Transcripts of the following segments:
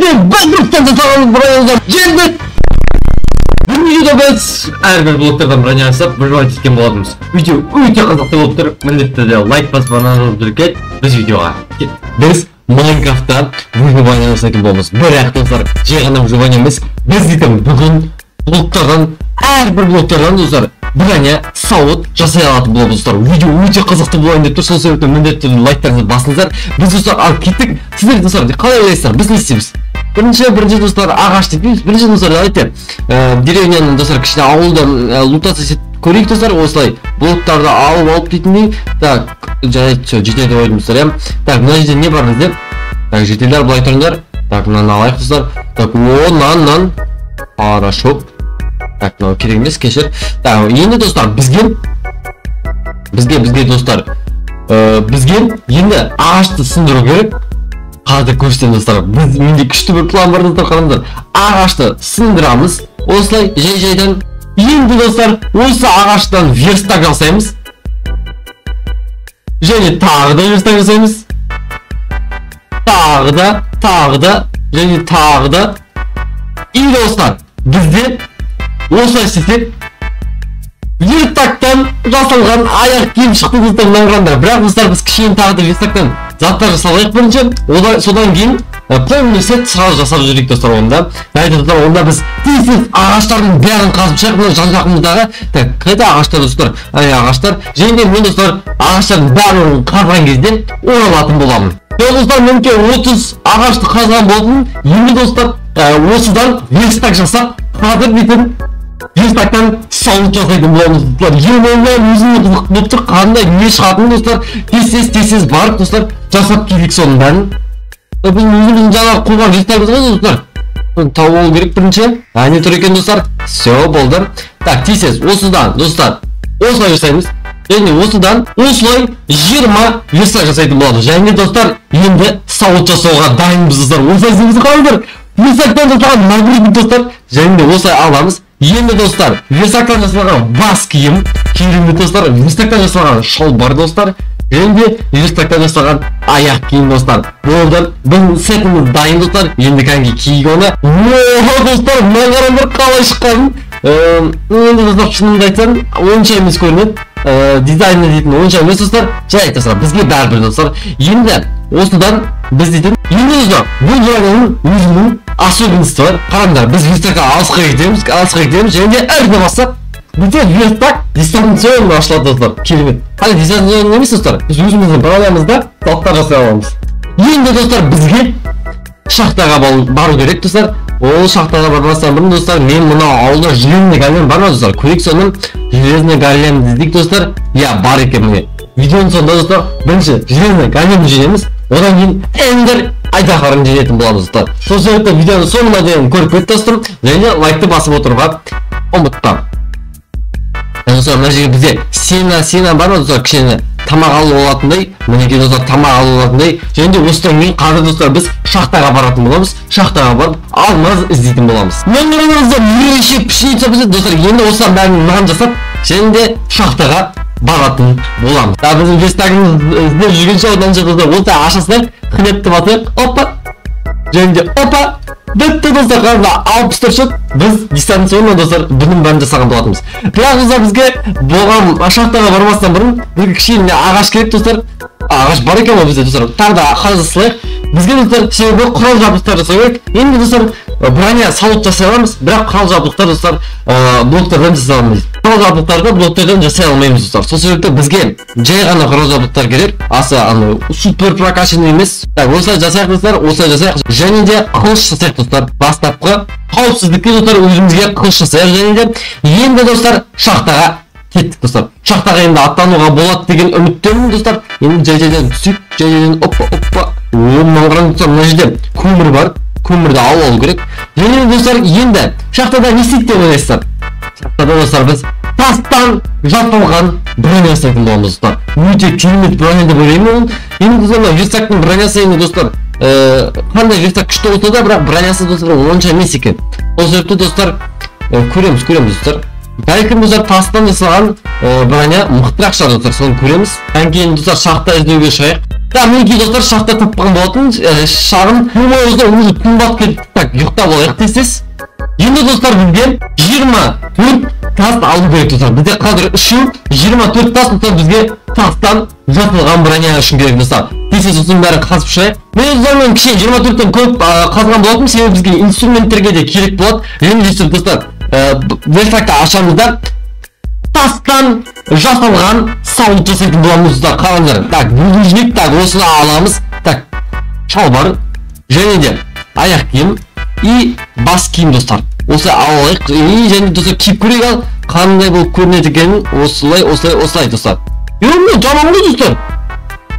Бандыктан жасалған бронялар жерде. Бұл видеода біз әрбір блоктардан броня жасап біржолата еткен болатынбыз. Видео өте қызықты болып тұр. Міндетті түрде лайк басып жүргенде біз видеоға. Біз Майнкрафтта выживание жасайтын боламыз. Бірақ достар, жай ғана выживание емес, біз дейтін бүгін блоктардан, әрбір блоктардан достар броня сауыт жасай алатын боламыз достар. Видео өте қызықты болайын деп тұр. Сол себептен міндетті түрде лайктарыңызды басыңыздар. Біз достар алып кеттік. Сіздер достар қалай ойлайсыздар? Біз не істейміз? Бірінші достар ағаш дейміз. Бірінші достар давайте деревняның достар кішкене ауылдан лутация көрейік достар. Осылай блоктарды алып дейтіндей. Так, жарайды, жетеді ойдым достар, иә. Так, мына жерде не бар бізде? Так, жетелер былай тұрыңдар. Так, мынаны алайық достар. Так, нан. Хорошо. Так, мынау керек емес, кешір. Так, енді достар бізге достар бізге енді ағашты сындыру керек. Қазір көрсетемін достар. Менде күшті бір план бар достар, қараңыздар. Ағашты сындырамыз. Осылай жай-жайдан. Енді достар, осы ағаштан верстак жасаймыз. Және тағы да верстак жасаймыз. Тағы да, және тағы да. И достар, бізде осылай істесек верстактан жасалған аяқ киім шықты достар, мынаңғанда. Бірақ достар, біз кішкене тағы да верстактан заттар жасалайық бірінші. Содан кейін полный сет сразу жасап жүрейік достар онда. Достар, онда біз тез ағаштардың бәрін қазып шығайық. Мына жан-жағымыздағы қайда ағаштар достар? Ағаштар. Және де мен достар ағаштардың бәрін қазған кезде оралатын боламын. Достар, менке 30 ағашты қазған болдым. Енді достар осыдан верстак жасап қазір дейтін верстактан сауыт жасайтын боламыз достар. Ең өзіне қызық болып тұр. Қандай не шығатын достар? Тез барып достар жасап келдік соның бәрін. Біз өзіміздің жаңағы қойған верстагымыз ғой достар. Тауып алу керек бірінші. Не тұр екен достар? Все, болды. Так, тез осыдан достар осылай жасаймыз. Және осыдан осылай 20 верстак жасайтын болады. Және достар енді сауыт жасауға дайынбыз достар. Осылай істейміз қалыңдар. Верстактан жасалған нагрудник достар. Және де осылай аламыз. Енді достар верстактан жасалған бас киім, керемет достар. Верстактан жасалған шалбар достар. Және де верстактан жасалған аяқ киім достар. Болды. Біз сетіміз дайын достар. Енді кәнге киік оны. Достар, мына қараңдар қалай шыққанын. Енді достар шынымды айтсам онша емес көрінеді. Дизайны дейтін онша емес достар. Жарайды достар, бізге бәрібір достар. Енді осыдан біз дейтін. Енді достар, бұл жағының өзінің особенності бар. Қараңдар, біз верстакқа алысқа кетеміз. Және де әрден бастап бізде верстак дистанционно ашылады достар. Керемет. Қане дистанционно емес достар. Біз өзіміздің бронямызда заттар жасай аламыз. Енді достар бізге шахтаға бару керек достар. Ол шахтаға бармастан бұрын достар, мен мынау ауылда железный голем бар ма достар? Көрейік соның железный големді іздейік достар. Я бар екен міне. Видеоның соңында достар, бірінші железный големді жинаймыз. Одан кейін эндер айдаһарын жинайтын боламыз достар. Сол себепті видеоны соңына дейін көріп кетті достар. Және лайкты басып отыруға ұмытпа. Достар, мына жерге бізде сена бар ма достар? Кішкене тамақ алу болатындай. Мінекей достар, тамақ алу болатындай. Және де осыдан кейін қазір достар біз шахтаға баратын боламыз. Шахтаға барып алмаз іздейтін боламыз. Мен қараңыздар, ерекше пшеница бізде достар. Енді осыдан бәрін нан жасап, және де шахтаға баратын боламыз. Біздің верстагымыз іздеп жүргенше одан достар, осы ашасынан хлебті батырып, опа. Және де опа. Бітті достар, қараңыздар, 64 шот. Біз дистанционно достар бұның бәрін жасаған болатынбыз. Бірақ достар, бізге болған шахтаға бармастан бұрын бізге кішкене ағаш керек достар. Ағаш бар екен ғой бізде достар. Тағы да қазылсылайық. Бізге достар себебі құрал жабдықтар жасау керек. Енді достар броня сауыт жасай аламыз, бірақ құрал жабдықтар достар блоктардан жасай алмаймыз. Құрал жабдықтарды блоктардан жасай алмаймыз достар. Сол себепті бізге жай ғана құрал жабдықтар керек. Аса супер прокачанный емес. Так, осылай жасайық достар, осылай жасайық. Және де қылыш жасайық достар. Бастапқы қауіпсіздікке достар өзімізге қылыш жасайық. Және де енді достар шахтаға кеттік достар. Шахтаға енді аттануға болады деген үміттемін достар. Енді жай-жайдан түсіп, жай-жайдан опа. Маңғыран достар, мына жерде көмір бар. Көмірді алу керек. Және достар, енді шахтада не істейді деп ойлайсыздар? Шахтада достар біз тастан жасалған броня жасайтын боламыз достар. Өте керемет броня деп ойлаймын. Енді достар, верстактың бронясы енді достар, қандай верстак күшті болса да, бірақ бронясы достар онша емес екен. Сол себепті достар, көреміз достар. бәлкім достар тастан жасалған броня мықтырақ шығар достар, соны көреміз. Одан кейін достар шахта іздеуге шығайық. Да, мінекей достар шахта тапқан болатын шағын достар уже түн батып кетті. Так, ұйықтап алайық тез. Енді достар бізге 24 таст алу керек достар. Бізде қазір үшін 24 таст достар бізге тастан жасалған броня үшін керек достар. Тез сосын бәрін қазып шығайық. Мен өзіммен кішкене 24-тен көп қазған болатым, себебі бізге инструменттерге де керек болады. Енді достар верстакты ашамыз да тастан жасалған сауыт жасайтын боламыз достар. Қараңыздар. Так, булыжник, так, осыны аламыз. Так, шалбар және де аяқ киім и бас киім достар. Осы алайық. И және достар киіп көрейік ал қандай болып көрінеді екенін. Осылай достар. Мен жаман ғой достар.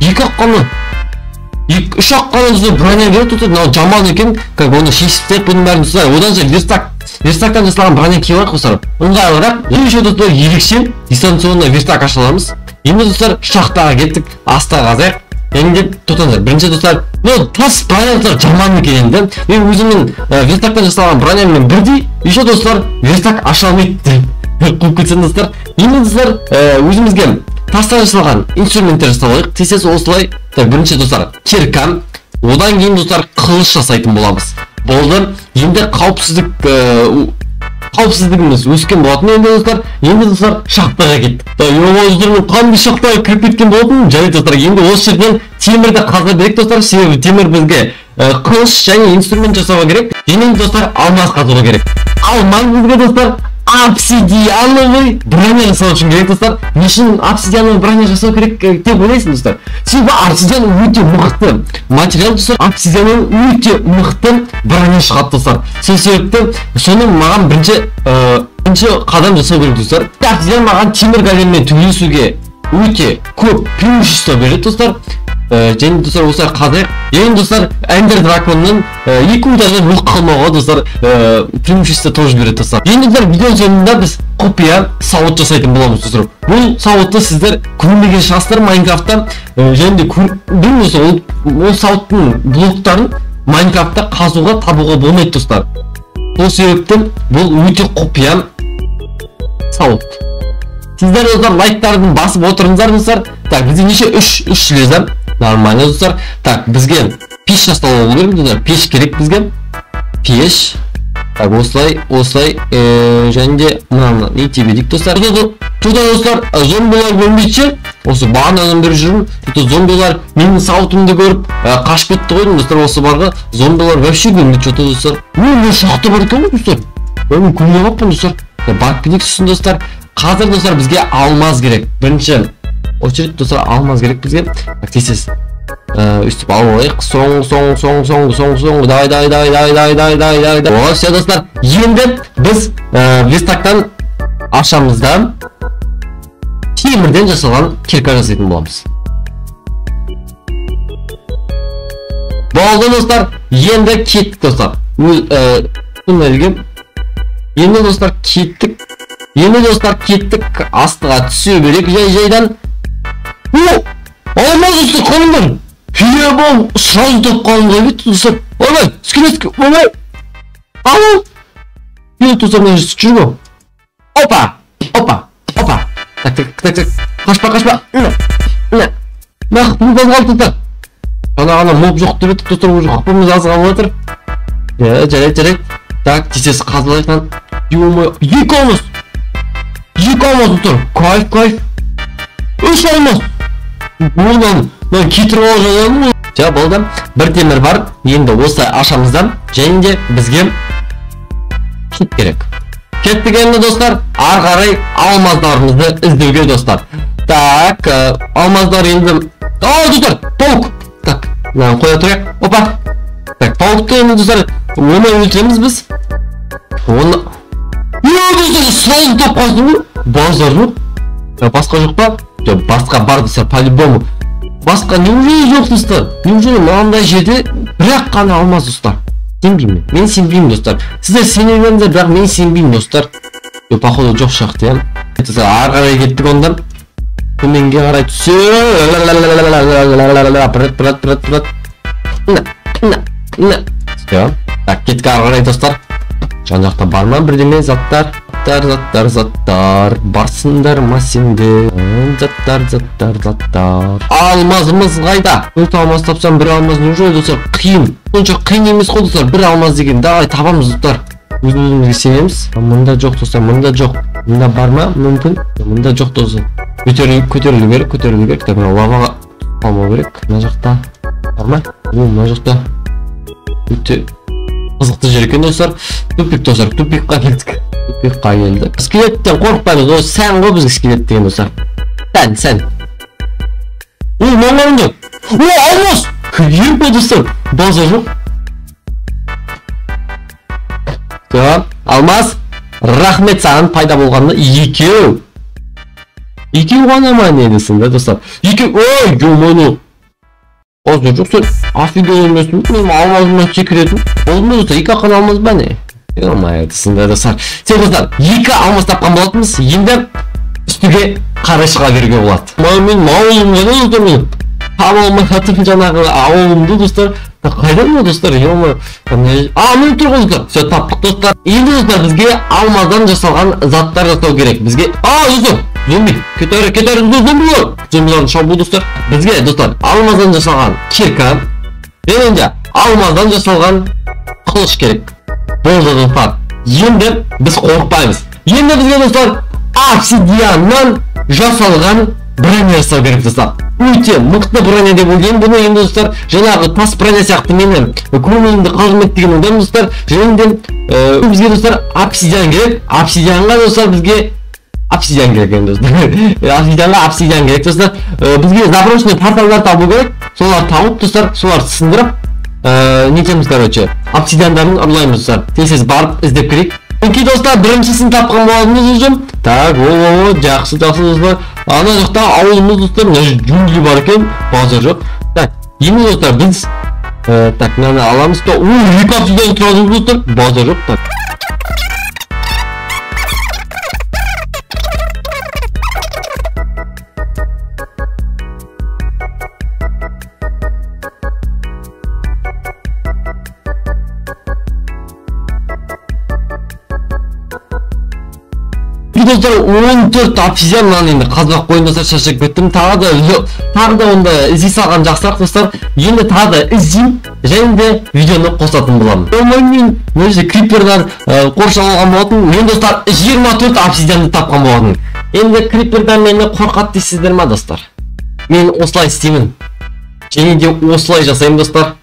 Екі-ақ қана. Үш-ақ қана достар броня керек достар. Мынау жаман екен. Как оны шешіп тастайық бұның бәрін достар. Одан соң верстактан жасалған броня киіп алайық достар. Ыңғайлырақ. Еще достар ерекше дистанционно верстак аша аламыз. Енді достар шахтаға кеттік. Аста қазайық. Енді тоқтаңыздар. Бірінші достар, тас броня достар жаман екен енді. Мен өзімнің верстактан жасалған бронямен бірдей, еще достар верстак аша алмайды деп қойып кетсем достар. Енді достар өзімізге тастан жасалған инструменттер жасалайық. Тез осылай. Бірінші достар кирка, одан кейін достар қылыш жасайтын боламыз. Болды. Енді қауіпсіздігіміз өскен болатын. Енді достар шахтаға кеттік. Мен қандай шахтаға кіріп кеткен болатын. Жарайды достар, енді осы жерден темірді қаза берек достар, себебі темір бізге қылыш және инструмент жасауға керек. Және достар алмаз қазуға керек. Алмаз бізге достар обсидиановый броня жасау үшін керек достар. Не үшін обсидиановый броня жасау керек деп ойлайсың достар? Себебі обсидиан өте мықты материал достар. Обсидианнан өте мықты броня шығады достар. Сол себепті соны маған бірінші қадам жасау керек достар. Обсидиан маған темір големмен төбелесуге өте көп преимущество береді достар. Және достар осылай қазайық. Енді достар Эндер драконның 2 удардан өліп қалмауға достар преимущество тоже береді достар. Енді достар видеоның соңында біз құпия сауыт жасайтын боламыз достар. Бұл сауытты сіздер көрмеген шығарсыздар Майнкрафтта. Және де білмейміз ол сауыттың блоктарын Майнкрафтта қазуға табуға болмайды достар. Сол себептен бұл өте құпия сауыт. Сіздер достар лайктарын басып отырыңыздар достар. Так, бізде неше 3 железа. Нормально достар. Так, бізге пеш жасалуы керек достар. Пеш керек бізге. Пеш. Так, осылай. Және де мынаны не тебедік достар. Тут достар зомбилар бөлмейші. Осы бағанадан бері жүрмін. Тут зомбилар менің сауытымды көріп қашып кетті қойдым достар. Осы барға зомбилар вообще көрмейді достар. Мен шақты бар екен достар. Мен көрмей қаппын достар. Барып кетейік сосын достар. Қазір достар бізге алмаз керек. Бірінші очередь достар алмаз керек бізге. Тез үстіп алып алайық. Соң. Давай. Оға все достар. Енді біз верстактан ашамыз да темірден жасалған кирка жасайтын боламыз. Болды достар. Енді кеттік достар. Енді достар кеттік. Астыға түсе берек жайдан. Алмаз достар қалыңдар. Бол сразу тапқанымға бет достар. Олай, скелетке, олай. Ау. Достар мен жүргім. Опа. Так. Қашпа. Бұл базғал достар. Ана моб жоқ деп едік достар, уже қапымыз азға отыр. Жарайды. Так, тез қазылайқан. Екі алмаз достар. Кайф. 3 алмаз. Мен кетіріп алып жатырмын. Жа болды. Бір темір бар. Енді осылай ашамыздан. Және де бізге кет керек. Кеттік енді достар. Ары қарай алмаздарымызды іздеуге достар. Так, алмаздар енді. Достар, паук. Так, қоя тұрайық. Опа. Так, пауқты енді достар. Оны өлтіреміз біз. Оны. Достар, сразу тапқансың ғой. Базар жоқ. Басқа жоқ па? Басқа бар достар, по-любому. Басқа неужели жоқ достар? Неужели мынандай жерде бірақ қана алмаз достар? Сенбеймін. Мен сенбеймін достар. Сіздер сене беріңіздер, бірақ мен сенбеймін достар. Походу жоқ шақты я. Ары қарай кеттік ондан. Төменге қарай түссе. Так, кеттік ары қарай достар. Жан жақта бар ма бірдеме заттар? Заттар барсындар ма сенде? Заттар. Алмазымыз қайда? Төрт алмаз тапсам бір алмаз не жой достар? Қиын. Сонша қиын емес қой достар. Бір алмаз деген давай табамыз достар. Өзімізге сенеміз. Мында жоқ достар, мында жоқ. Мында бар ма? Мүмкін. Мында жоқ достар. Көтерілу керек. Так, лаваға алмау керек. Мына жақта бар ма? Мына жақта. Өте қызықты жер екен достар. Тупик достар, тупикқа келдік. Скелеттен қорықпаймыз, ол сән ғой бізге скелет деген достар. Сән. Маңғарында. Алмаз! Ер бай достар, база жоқ. Алмаз, рахмет саған пайда болғанына. Екеу ғана ма не десің да достар? Ой, жоманы. Азыр жоқ, сен афига емесің, мен алмазымнан секіретін. Болды ма достар, екі аққан алмаз ба не? Емай десің да достар. Сен достар, екі алмаз тапқан болатынбыз, енді үстіге қарай шыға беруге болады. Мен ауылым ғана достар, мен таба алмай қатып жаңағы ауылымды достар. Қайдан ма достар? Мен тұр ғой достар. Все, таптық достар. Енді достар, бізге алмаздан жасалған заттар жасау керек. Бізге... достар, зомби, кетәрі, зомбилар шабу достар. Бізге достар, алмаздан жасалған кирка, және алмаздан жасалған қылыш керек. Болды достар. Енді біз қорықпаймыз. Енді бізге достар, обсидианнан жасалған броня жасау керек достар. Өте мықты броня деп ойлаймын. Бұны енді достар, жаңағы тас броня сияқты мені көңілімді қалжымайды деген ойдамын достар. Және де бізге достар обсидиан керек. Обсидианға достар бізге обсидиан керек енді достар. Обсидиан керек достар. Бізге заброшенный порталдар табу керек. Солар тауып достар, солар сындырып нетеміз короче. Обсидиандарын ұрлаймыз достар. Тез барып іздеп керек. Өңкей достар, біріншісін тапқан болатынымыз өзім. Так, жақсы достар. Ана жақта ауылымыз достар, джунгли бар екен, база жоқ. Так, енді достар, біз так, мынаны аламыз. Екі обсидиан тұрады достар, база жоқ. Так. Достар, 14 обсидиан енді қазбақ қойын достар, шашып кеттім. Тағы да онда іздей салған жақсырақ достар. Енді тағы да іздейм, және де видеоны қосатын боламын. Мен өзі крипердан қоршап алған болатын. Мен достар 24 обсидианды тапқан болатын. Енді крипердан мені қорқат дейсіздер ма достар? Мен осылай істеймін. Және де осылай жасаймын достар.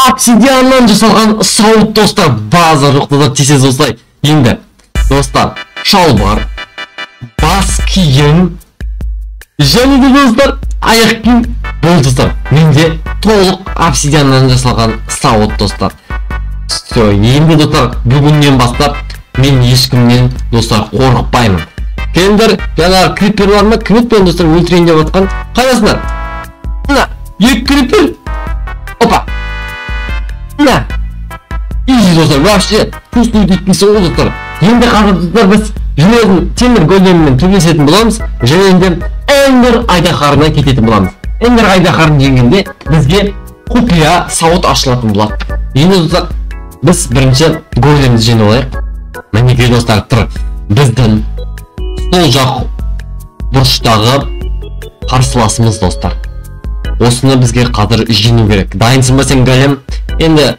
Обсидианнан жасалған сауыт достар, база жоқ достар, тесіз осылай. Енді достар, шалбар, бас киім, және де достар, аяқ киім болды достар. Менде толық обсидианнан жасалған сауыт достар. Все, енді достар, бүгіннен бастап мен ешкімнен достар қорықпаймын. Келіңдер, жаңағы криперлар ма? Кімітпен достар өлтірейін деп отқан? Қайдасыңдар? Мына, екі крипер. Опа. Мына. Изи достар, вообще чувствую дейтінсі ол достар. Енді қазір достар, біз желездің темір големмен төбелесетін боламыз. Және де Эндер айдаһарына кететін боламыз. Эндер айдаһарын жеңгенде бізге құпия сауыт ашылатын болады. Енді достар, біз бірінші големді жеңіп алайық. Мінекей достар, тұр. Біздің сол жақ бұрыштағы қарсыласымыз достар. Осыны бізге қазір жеңу керек. Дайынсың ба сен голем? Енді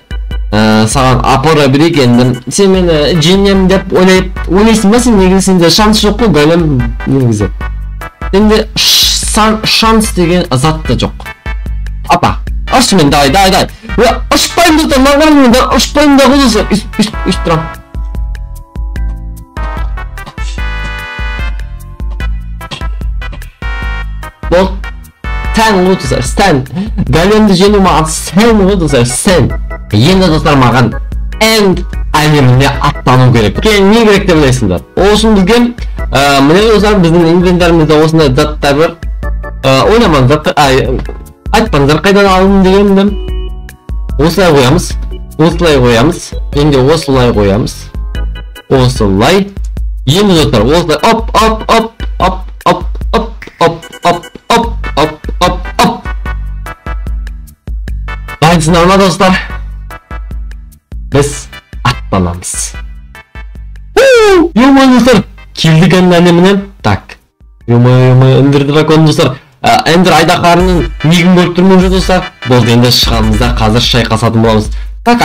саған апара берейік. Енді сен мені жеңем деп ойлайсың ба сен? Негізі сенде шанс жоқ қой голем негізі. Енді шанс деген зат та жоқ. Апа, ашы мен, дай. Ұшпайым достар, мағарым мен, ұшпайым да қылысы. Үш тұрам. Бол, сән ғой достар, сән. Големді жеңу маған сән ғой достар, сән. Енді достар, маған энд әлеміне аттану керек. Не керек деп ойлайсыңдар? Ол үшін бізге міне достар, біздің инвентарымызда осындай заттар бар. Ойламаңыздар, айтпаңыздар қайдан алдым дегенімді. Осылай қоямыз. Енді осылай қоямыз. Осылай. Енді достар, осылай оп. Дайынсыңдар ма достар? Біз аттанамыз. Ё-моё, достар. Келдік әне менен. Так. Ё-моё, Эндер дракон достар. Эндер айдахарының негін көріп тұрмын достар. Болды, енді шығамызда қазір шайқасатын боламыз. Так,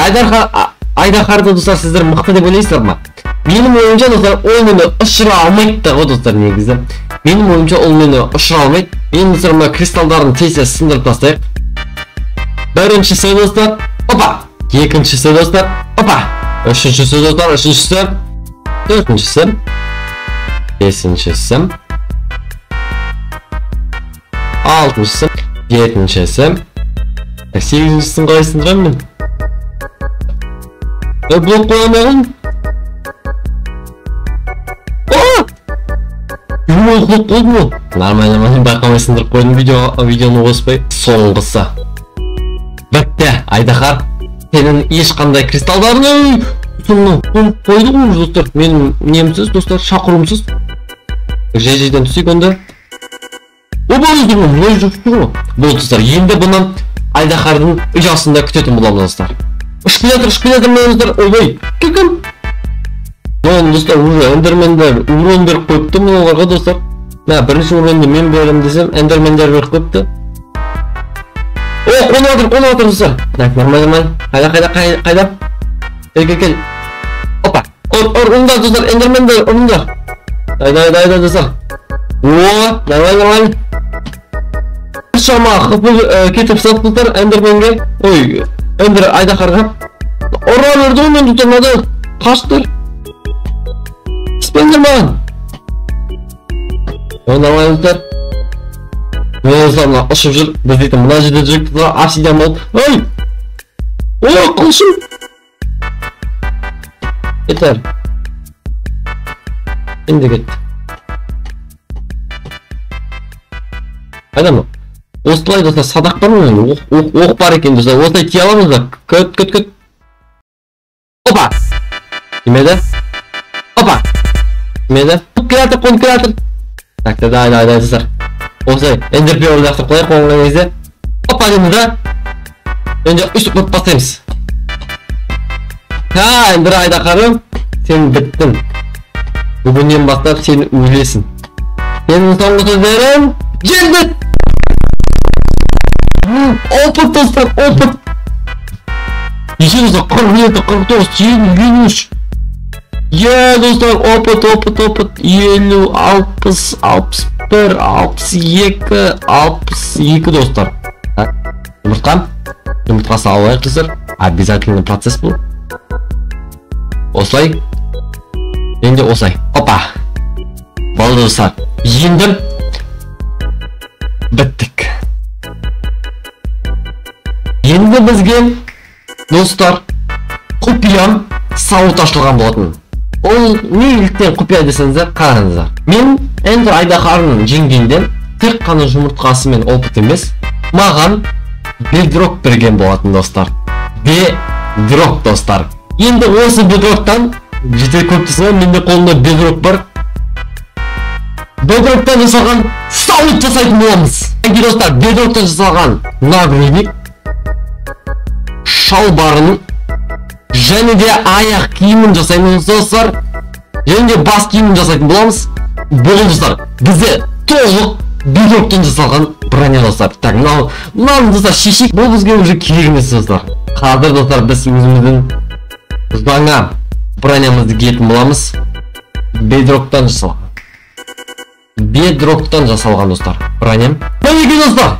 айдахарды достар сіздер мықты деп ойлайсыздар ма? Менің ойымша достар, ол мені ұшыра алмайды да ғой достар негізі. Менің ойымша ол мені ұшыра алмайды. Мен достар мына кристалдарын тез сындырып тастайық. Біріншісі достар, опа. Екіншісі достар, опа. Үшіншісі достар, үшіншісі. Төртіншісі. Бесіншісі. Алтыншысы. Жетіншісі. Сегізіншісін қалай сындырамын мен? Блок қоймағын. Блок қойдым ол. Нормально, байқамай сындырып қойдым видеоны қоспай. Соңғысы. Бітті, айдахар. Сенің ешқандай кристалдарын қойды ғой достар. Мен немсіз достар, шақырымсыз. Жай-жайдан түсейік онда. Оба өздірмін, ой жүкті ғой. Бұл достар, енді бұнан айдахардың ұясында күтетін боламын достар. Ұшпилатыр мен достар, ойбай, кекім. Оған достар, уже эндермендер урон беріп қойыпты мұныларға достар. Бірінші уронды мен берем десем, эндермендер беріп қойыпты. О, қонуатыр достар. Нормально. Қайда? Кел. Опа. Ұрындар достар, эндермендер ұрындар. Айда достар. О, нормально. Шама қыпыл кетіп саттылар эндерменге. Ой, эндер айдахарға. Ұран өрді мен достар, надал. Қаштыр. Спендер маған. О, нормально достар. Мен достарына ұшып жүр. Біз дейтін мұна жерде жүріп тұра. Арсиден болды. Ой! О, қылшым! Кетер. Енді кетті. Қайда ма? Осылай достар, садақ бар ма? Оқ бар екен достар. Осылай тие аламыз да. Көт. Опа! Кемеді? Опа! Кемеді? Креатор. Так, да, достар. Осылай, эндерпеуірді ақтып қойық оңған кезде. Опа дені да. Önce üstü kılıp basayımız. Ha, Ender Aydakarım. Sen bittin. Bugünden başlayıp sen ölesin. Benim son sözlerim cennet. Опыт достар, опыт. Еще раз 47, 49, 23. Ya dostlar, опыт. 50, 60, 61, 62 dostlar. Жұмыртқасы алайық қыздар. Обязательный процесс бұл. Осылай. Енді осылай. Опа. Болды достар. Енді біттік. Енді бізге достар құпиям сауыт ашылған болатын. Ол неліктен құпия десеңіздер, қараңыздар. Мен Ender Айдахарының жеңгенде тек қана жұмыртқасы мен опыт емес, маған Bedrock берген болатын достар. Bedrock достар. Енді осы Bedrock'тан жетер көптісі, менде қолымда Bedrock бар. Bedrock'тан жасалған сауыт жасайтын боламыз. Әңге достар, Bedrock'тан жасалған нагрудник, шалбарын және де аяқ киімін жасаймыз достар. Және де бас киімін жасайтын боламыз. Бұл достар, бізде толық Bedrock'тан жасалған броня достар. Так, мынау достар шешек. Бұл бізге уже керек емес достар. Қазір достар біз өзіміздің жаңа бронямызды киетін боламыз. Bedrock'тан жасалған достар. Броням. Мінекей достар.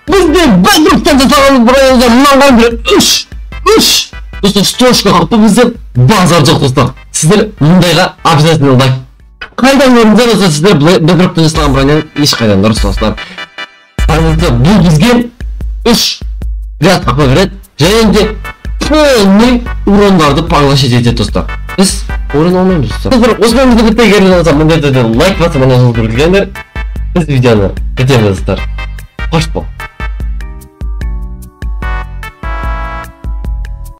Бізде Bedrock'тан жасалған бронямызда мынаған бір 3 достар стошка қапы бізде базар жоқ достар. Сіздер мұндайға обязательно лайк. Қайдан көрдіңіздер достар, сіздер Bedrock'тан жасалған броняны ешқайдан дұрыс достар. Бұл бізге 3 ряд қапы береді. Және де полный урондарды поглощать етеді достар. Біз урон алмаймыз достар. Осымен бізді бітпей керін olsa міндетті лайк басып, мұны біз видеоны бітеміз достар. Қош бол.